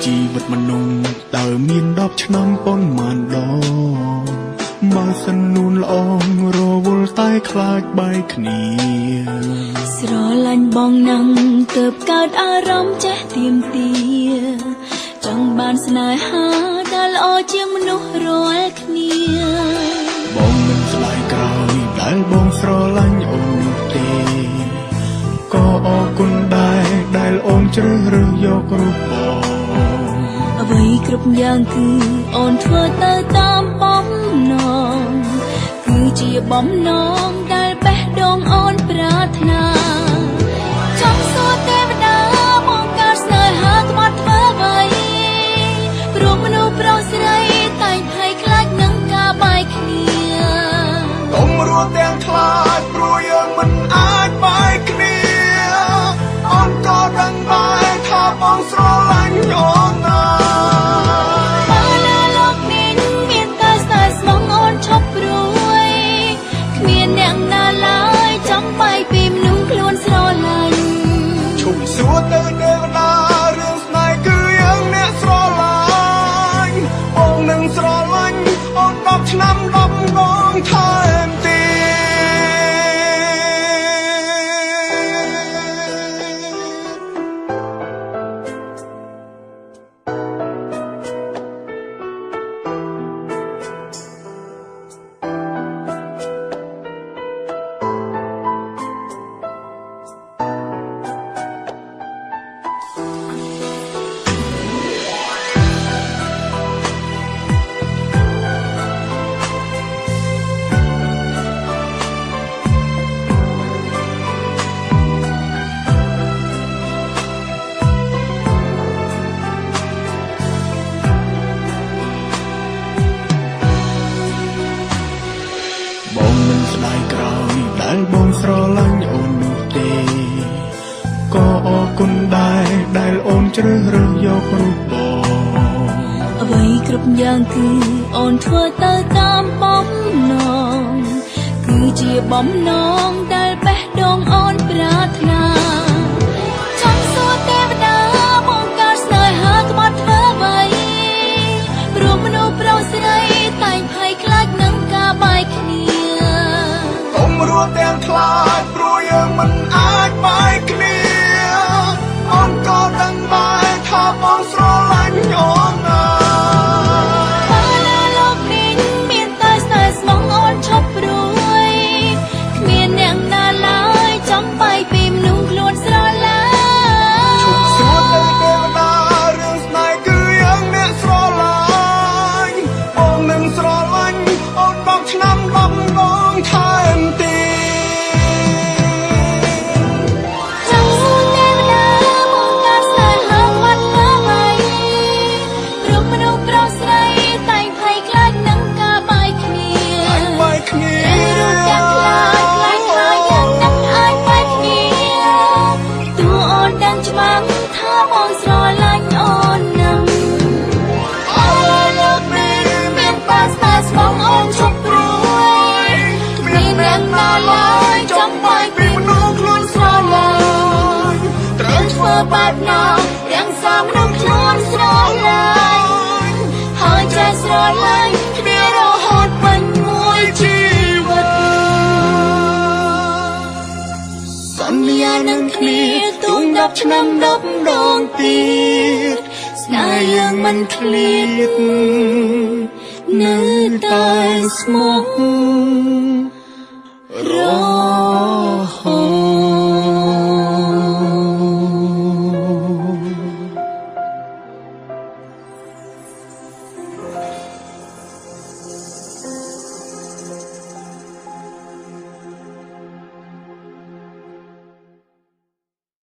ជីវិតមនុស្សតើមាន10ឆ្នាំប៉ុន្មានដងបើសិននួនល្អងរវល់តែខ្លាចបែកគ្នាស្រឡាញ់បងណាំងទើបកើតអារម្មណ៍ចេះទៀមទាចង់បានស្នេហាដែលល្អជាងមនុស្សរាល់គ្នាបងមិនស្ដាយក្រោយដែលបងស្រឡាញ់អូននោះទេក៏អរគុណដែរដែលអូនជ្រើសរើសយករូបបងអ្វីគ្រប់យ៉ាងគឺអូនធ្វើទៅតាមបំណងគឺជាបំណងដែលបេះដូងអូនប្រាថ្នាចង់សួរទេវតាមកកើតស្នេហាក្បត់ធ្វើអ្វីព្រោះមនុស្សប្រុសស្រីតែងភ័យខ្លាចនឹងការបែកគ្នាកុំរស់ទាំងខ្លាចព្រោះយើងមិនអាចបែកគ្នាអូនក៏ដឹងដែរថាបងស្រឡាញ់អូនណាសួរទៅទេវតារឿងស្នេហ៍គឺយើងអ្នកស្រឡាញ់បងនឹងស្រឡាញ់អូន10ឆ្នាំ10ដងថែមទៀតស្ដាយក្រោយដែលបងស្រឡាញ់អូននោះទេក៏អរគុណដែរដែលអូនជ្រើសរើសយករូបបងអ្វីគ្រប់យ៉ាងគឺអូនធ្វើទៅតាមបំណងគឺជាបំណងដែលបេះដូងអូនប្រាថ្នាចង់សួរទេវតាមកកើតស្នេហាក្បត់ធ្វើអ្វីព្រោះមនុស្សប្រុសស្រីតែងភ័យខ្លាចនឹងការបែកគ្នារស់ទាំងខ្លាចព្រោះយើងមិនអាចបែកគ្នាអូនក៏ដឹងដែរថាបងស្រឡាញ់អូនណាបើលើលោកនេះមានតែស្នេហ៍ស្មងអូនឈប់ព្រួយគ្មានអ្នកណាឡើយចង់បែកពីមនុស្សខ្លួនស្រឡាញ់ឈប់សួរទៅទេវតារឿងស្នេហ៍គឺយើងអ្នកស្រឡាញ់បងនឹងស្រឡាញ់អូន10ឆ្នាំ10ដងថែមទៀតបែបណាទាំងសាមមនុស្សខ្លួនស្រឡាញ់ហើយចេះស្រឡាញ់គ្នារហូតពេញមួយជីវិតសន្យានឹងគ្នាទុំ10ឆ្នាំ10ដងទៀតស្នេហ៍យើងមិនឃ្លាតនៅតែស្មោះរហូត